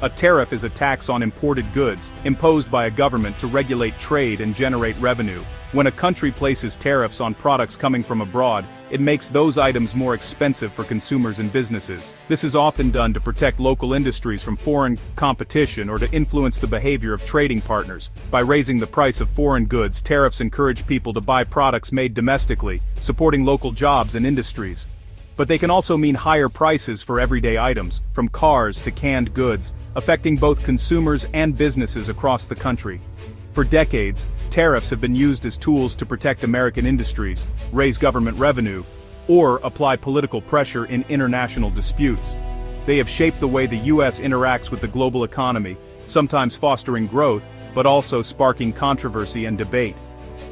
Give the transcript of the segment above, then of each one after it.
A tariff is a tax on imported goods, imposed by a government to regulate trade and generate revenue. When a country places tariffs on products coming from abroad, it makes those items more expensive for consumers and businesses. This is often done to protect local industries from foreign competition or to influence the behavior of trading partners. By raising the price of foreign goods, tariffs encourage people to buy products made domestically, supporting local jobs and industries. But they can also mean higher prices for everyday items, from cars to canned goods, affecting both consumers and businesses across the country. For decades, tariffs have been used as tools to protect American industries, raise government revenue, or apply political pressure in international disputes. They have shaped the way the U.S. interacts with the global economy, sometimes fostering growth, but also sparking controversy and debate.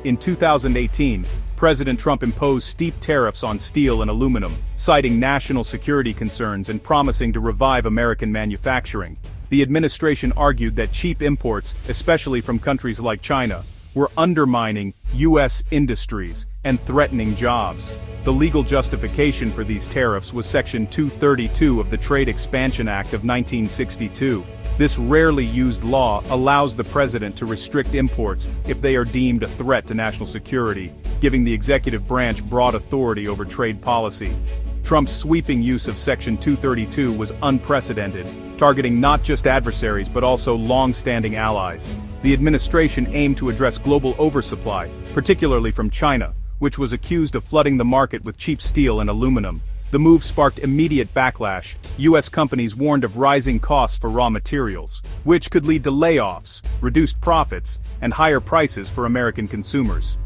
In 2018, President Trump imposed steep tariffs on steel and aluminum, citing national security concerns and promising to revive American manufacturing. The administration argued that cheap imports, especially from countries like China, were undermining U.S. industries and threatening jobs. The legal justification for these tariffs was Section 232 of the Trade Expansion Act of 1962. This rarely used law allows the president to restrict imports if they are deemed a threat to national security, giving the executive branch broad authority over trade policy. Trump's sweeping use of Section 232 was unprecedented, targeting not just adversaries but also long-standing allies. The administration aimed to address global oversupply, particularly from China, which was accused of flooding the market with cheap steel and aluminum. The move sparked immediate backlash. U.S. companies warned of rising costs for raw materials, which could lead to layoffs, reduced profits, and higher prices for American consumers.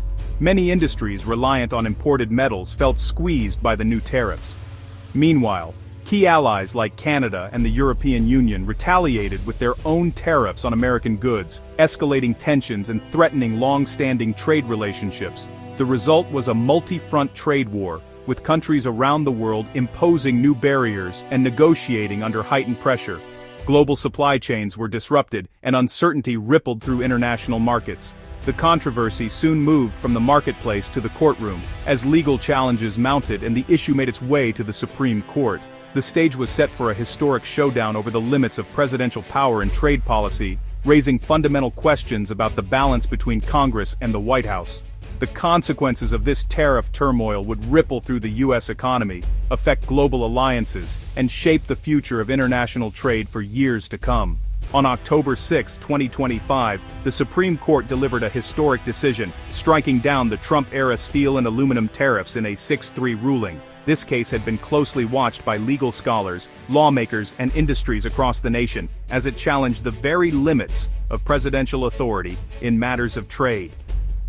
Many industries reliant on imported metals felt squeezed by the new tariffs. Meanwhile, key allies like Canada and the European Union retaliated with their own tariffs on American goods, escalating tensions and threatening long-standing trade relationships. The result was a multi-front trade war, with countries around the world imposing new barriers and negotiating under heightened pressure. Global supply chains were disrupted, and uncertainty rippled through international markets. The controversy soon moved from the marketplace to the courtroom, as legal challenges mounted and the issue made its way to the Supreme Court. The stage was set for a historic showdown over the limits of presidential power and trade policy, raising fundamental questions about the balance between Congress and the White House. The consequences of this tariff turmoil would ripple through the U.S. economy, affect global alliances, and shape the future of international trade for years to come. On October 6, 2025, the Supreme Court delivered a historic decision, striking down the Trump-era steel and aluminum tariffs in a 6-3 ruling. This case had been closely watched by legal scholars, lawmakers, and industries across the nation, as it challenged the very limits of presidential authority in matters of trade.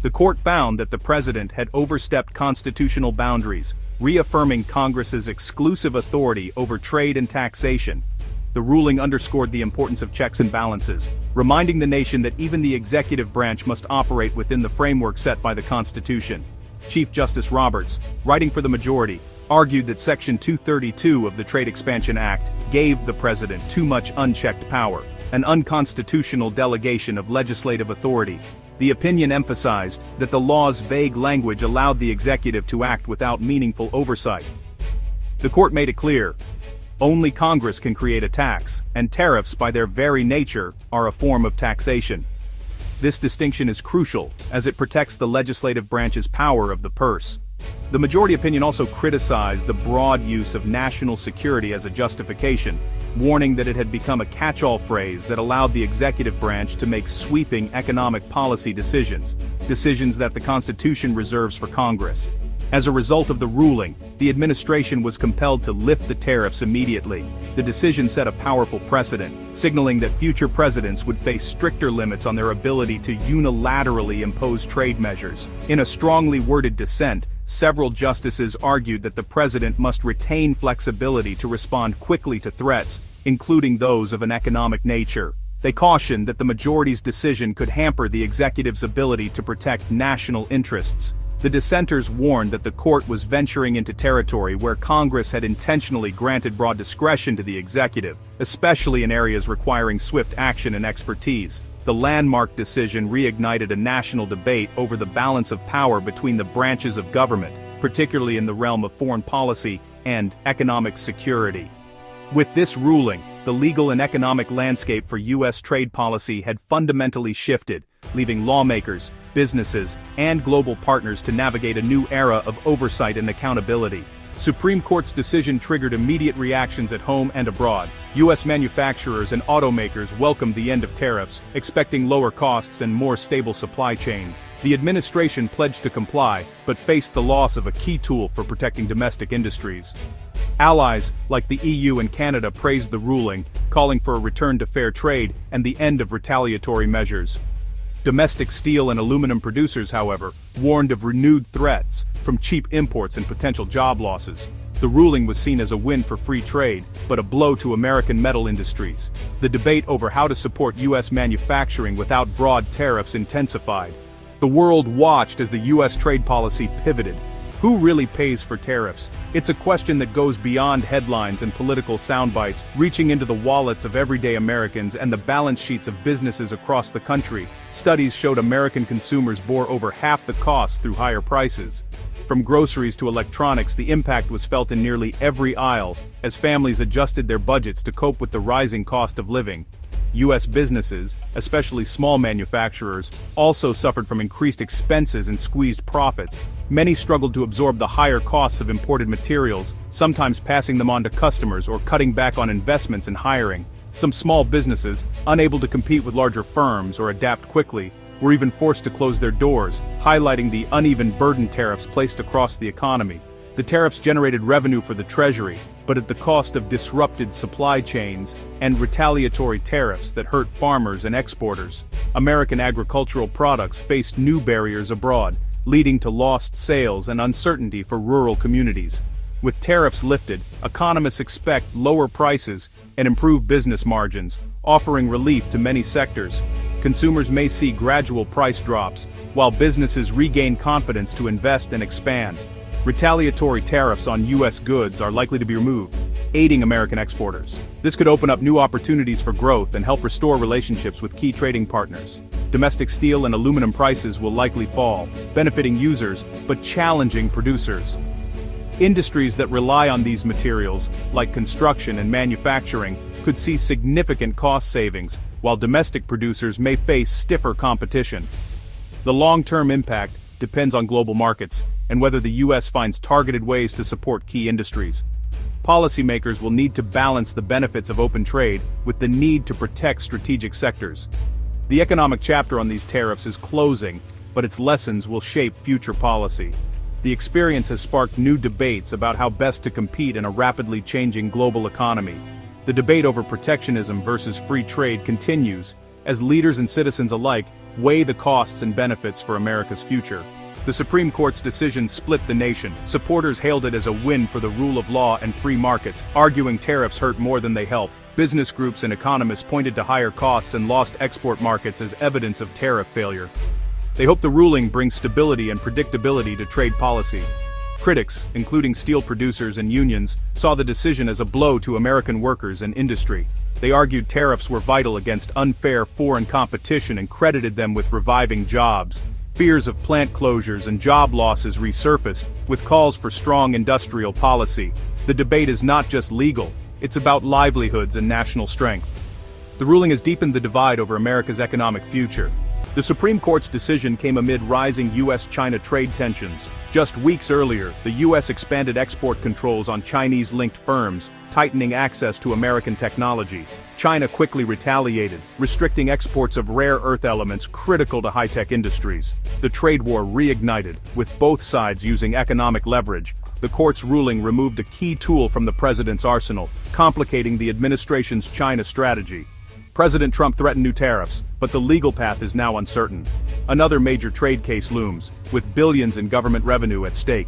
The court found that the president had overstepped constitutional boundaries, reaffirming Congress's exclusive authority over trade and taxation. The ruling underscored the importance of checks and balances, reminding the nation that even the executive branch must operate within the framework set by the Constitution. Chief Justice Roberts, writing for the majority, argued that Section 232 of the Trade Expansion Act gave the president too much unchecked power, an unconstitutional delegation of legislative authority. The opinion emphasized that the law's vague language allowed the executive to act without meaningful oversight. The court made it clear, only Congress can create a tax, and tariffs by their very nature are a form of taxation. This distinction is crucial, as it protects the legislative branch's power of the purse. The majority opinion also criticized the broad use of national security as a justification, warning that it had become a catch-all phrase that allowed the executive branch to make sweeping economic policy decisions that the Constitution reserves for Congress. As a result of the ruling, the administration was compelled to lift the tariffs immediately. The decision set a powerful precedent, signaling that future presidents would face stricter limits on their ability to unilaterally impose trade measures. In a strongly worded dissent, several justices argued that the president must retain flexibility to respond quickly to threats, including those of an economic nature. They cautioned that the majority's decision could hamper the executive's ability to protect national interests. The dissenters warned that the court was venturing into territory where Congress had intentionally granted broad discretion to the executive, especially in areas requiring swift action and expertise. The landmark decision reignited a national debate over the balance of power between the branches of government, particularly in the realm of foreign policy and economic security. With this ruling, the legal and economic landscape for U.S. trade policy had fundamentally shifted, leaving lawmakers, businesses, and global partners to navigate a new era of oversight and accountability. Supreme Court's decision triggered immediate reactions at home and abroad. U.S. manufacturers and automakers welcomed the end of tariffs, expecting lower costs and more stable supply chains. The administration pledged to comply, but faced the loss of a key tool for protecting domestic industries. Allies, like the EU and Canada, praised the ruling, calling for a return to fair trade and the end of retaliatory measures. Domestic steel and aluminum producers, however, warned of renewed threats from cheap imports and potential job losses. The ruling was seen as a win for free trade, but a blow to American metal industries. The debate over how to support U.S. manufacturing without broad tariffs intensified. The world watched as the U.S. trade policy pivoted. Who really pays for tariffs? It's a question that goes beyond headlines and political soundbites, reaching into the wallets of everyday Americans and the balance sheets of businesses across the country. Studies showed American consumers bore over half the costs through higher prices. From groceries to electronics, the impact was felt in nearly every aisle, as families adjusted their budgets to cope with the rising cost of living. U.S. businesses, especially small manufacturers, also suffered from increased expenses and squeezed profits. Many struggled to absorb the higher costs of imported materials, sometimes passing them on to customers or cutting back on investments in hiring. Some small businesses, unable to compete with larger firms or adapt quickly, were even forced to close their doors, highlighting the uneven burden tariffs placed across the economy. The tariffs generated revenue for the Treasury, but at the cost of disrupted supply chains and retaliatory tariffs that hurt farmers and exporters. American agricultural products faced new barriers abroad, leading to lost sales and uncertainty for rural communities. With tariffs lifted, economists expect lower prices and improved business margins, offering relief to many sectors. Consumers may see gradual price drops, while businesses regain confidence to invest and expand. Retaliatory tariffs on U.S. goods are likely to be removed, aiding American exporters. This could open up new opportunities for growth and help restore relationships with key trading partners. Domestic steel and aluminum prices will likely fall, benefiting users but challenging producers. Industries that rely on these materials, like construction and manufacturing, could see significant cost savings, while domestic producers may face stiffer competition. The long-term impact depends on global markets and whether the U.S. finds targeted ways to support key industries. Policymakers will need to balance the benefits of open trade with the need to protect strategic sectors. The economic chapter on these tariffs is closing, but its lessons will shape future policy. The experience has sparked new debates about how best to compete in a rapidly changing global economy. The debate over protectionism versus free trade continues, as leaders and citizens alike weigh the costs and benefits for America's future. The Supreme Court's decision split the nation. Supporters hailed it as a win for the rule of law and free markets, arguing tariffs hurt more than they help. Business groups and economists pointed to higher costs and lost export markets as evidence of tariff failure. They hope the ruling brings stability and predictability to trade policy. Critics, including steel producers and unions, saw the decision as a blow to American workers and industry. They argued tariffs were vital against unfair foreign competition and credited them with reviving jobs. Fears of plant closures and job losses resurfaced, with calls for strong industrial policy. The debate is not just legal, it's about livelihoods and national strength. The ruling has deepened the divide over America's economic future. The Supreme Court's decision came amid rising U.S.-China trade tensions. Just weeks earlier, the U.S. expanded export controls on Chinese-linked firms, tightening access to American technology. China quickly retaliated, restricting exports of rare earth elements critical to high-tech industries. The trade war reignited, with both sides using economic leverage. The court's ruling removed a key tool from the president's arsenal, complicating the administration's China strategy. President Trump threatened new tariffs, but the legal path is now uncertain. Another major trade case looms, with billions in government revenue at stake.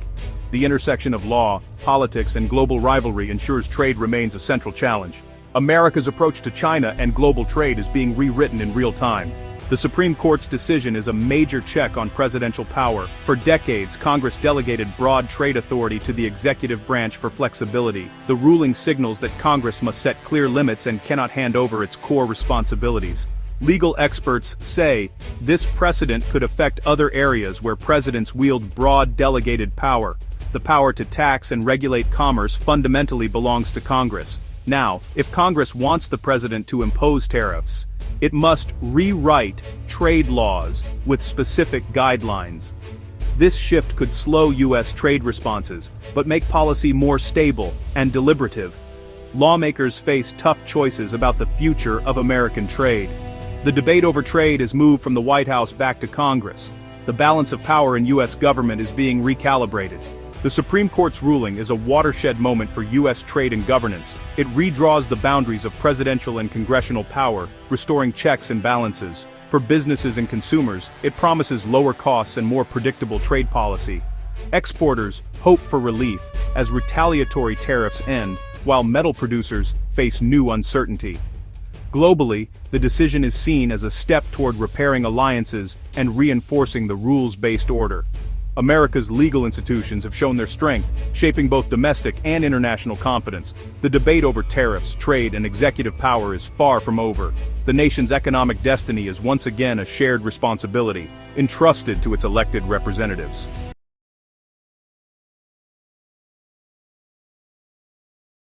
The intersection of law, politics, and global rivalry ensures trade remains a central challenge. America's approach to China and global trade is being rewritten in real time. The Supreme Court's decision is a major check on presidential power. For decades, Congress delegated broad trade authority to the executive branch for flexibility. The ruling signals that Congress must set clear limits and cannot hand over its core responsibilities. Legal experts say this precedent could affect other areas where presidents wield broad delegated power. The power to tax and regulate commerce fundamentally belongs to Congress. Now, if Congress wants the president to impose tariffs, it must rewrite trade laws with specific guidelines. This shift could slow U.S. trade responses, but make policy more stable and deliberative. Lawmakers face tough choices about the future of American trade. The debate over trade has moved from the White House back to Congress. The balance of power in U.S. government is being recalibrated. The Supreme Court's ruling is a watershed moment for U.S. trade and governance. It redraws the boundaries of presidential and congressional power, restoring checks and balances. For businesses and consumers, it promises lower costs and more predictable trade policy. Exporters hope for relief as retaliatory tariffs end, while metal producers face new uncertainty. Globally, the decision is seen as a step toward repairing alliances and reinforcing the rules-based order. America's legal institutions have shown their strength, shaping both domestic and international confidence. The debate over tariffs, trade, and executive power is far from over. The nation's economic destiny is once again a shared responsibility, entrusted to its elected representatives.